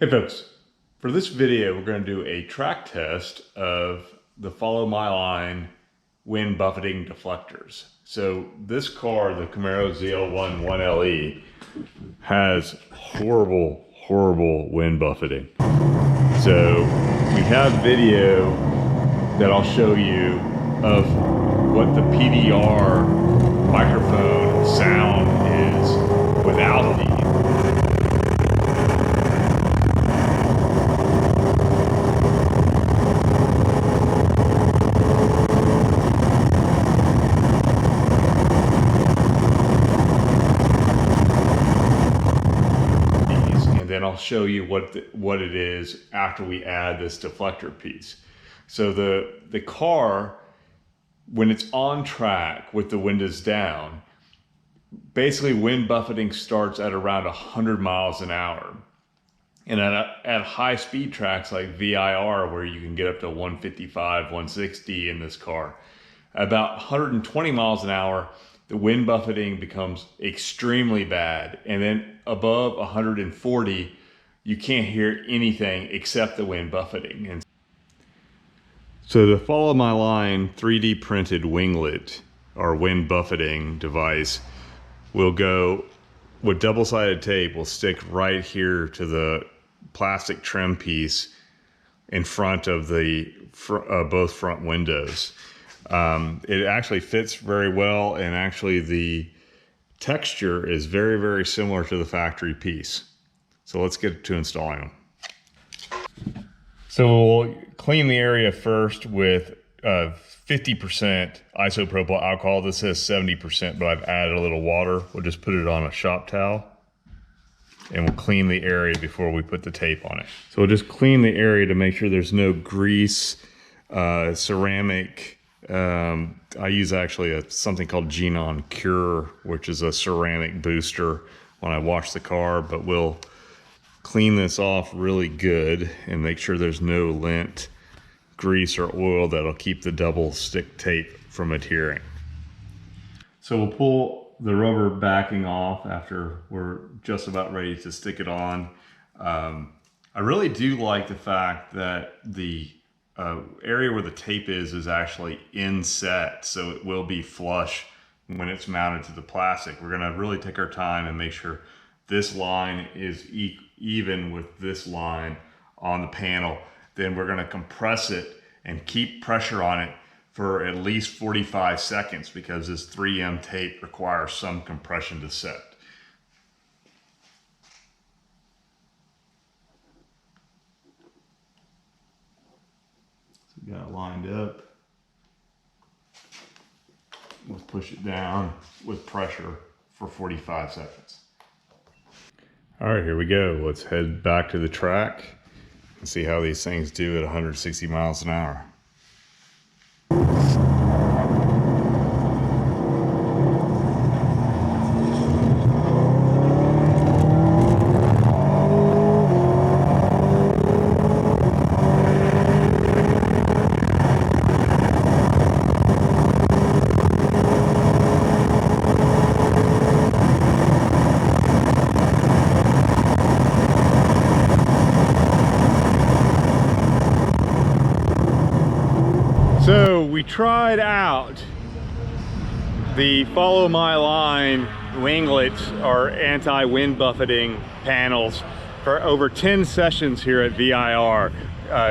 Hey folks, for this video we're going to do a track test of the Follow My Line wind buffeting deflectors. So this car, the Camaro ZL1 1LE, has horrible wind buffeting. So we have video that I'll show you of what the PDR microphone sound is without the then I'll show you what it is after we add this deflector piece. So the car, when it's on track with the windows down, basically wind buffeting starts at around 100 miles an hour. And at high speed tracks like VIR, where you can get up to 155, 160 in this car, about 120 miles an hour, the wind buffeting becomes extremely bad. And then above 140, you can't hear anything except the wind buffeting. And so the Follow My Line 3D printed Winglet, or wind buffeting device, will go with double-sided tape, will stick right here to the plastic trim piece in front of the both front windows. It actually fits very well, and actually the texture is very similar to the factory piece. So let's get to installing them. So we'll clean the area first with 50% isopropyl alcohol. This says 70%, but I've added a little water. We'll just put it on a shop towel and we'll clean the area before we put the tape on it. So we'll just clean the area to make sure there's no grease, ceramic. I use actually something called Genon Cure, which is a ceramic booster when I wash the car, but we'll clean this off really good and make sure there's no lint, grease, or oil that'll keep the double stick tape from adhering. So we'll pull the rubber backing off after we're just about ready to stick it on. I really do like the fact that the area where the tape is actually inset, so it will be flush when it's mounted to the plastic. We're gonna really take our time and make sure this line is even with this line on the panel. Then we're gonna compress it and keep pressure on it for at least 45 seconds because this 3M tape requires some compression to set. So we got it lined up. Let's push it down with pressure for 45 seconds. All right, here we go. Let's head back to the track and see how these things do at 160 miles an hour. So we tried out the Follow My Line winglets, or anti-wind buffeting panels, for over 10 sessions here at VIR.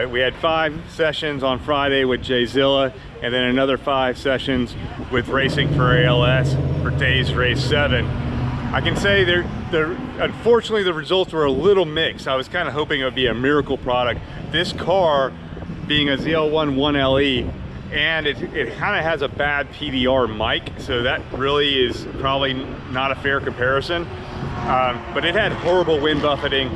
We had 5 sessions on Friday with Jzilla, and then another 5 sessions with Racing for ALS for Days Race 7. I can say unfortunately the results were a little mixed. I was kind of hoping it would be a miracle product. This car, being a ZL1 1LE, and it kind of has a bad PDR mic, so that really is probably not a fair comparison. But it had horrible wind buffeting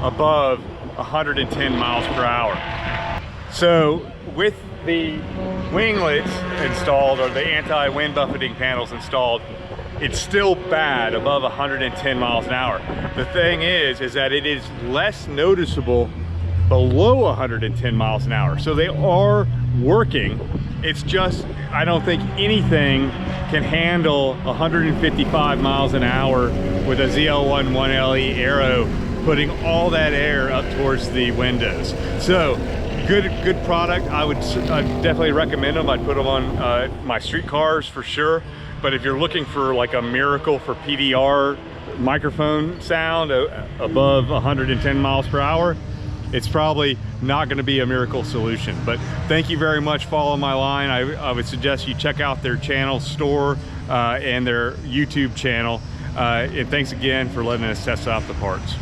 above 110 miles per hour. So with the winglets installed, or the anti-wind buffeting panels installed, it's still bad above 110 miles an hour. The thing is that it is less noticeable below 110 miles an hour. So they are working. It's just, I don't think anything can handle 155 miles an hour with a ZL1 1LE Aero putting all that air up towards the windows. So good product. I'd definitely recommend them. I'd put them on my street cars for sure. But if you're looking for like a miracle for PDR microphone sound above 110 miles per hour, it's probably not going to be a miracle solution. But thank you very much. Follow my line. I would suggest you check out their channel store and their YouTube channel. And thanks again for letting us test out the parts.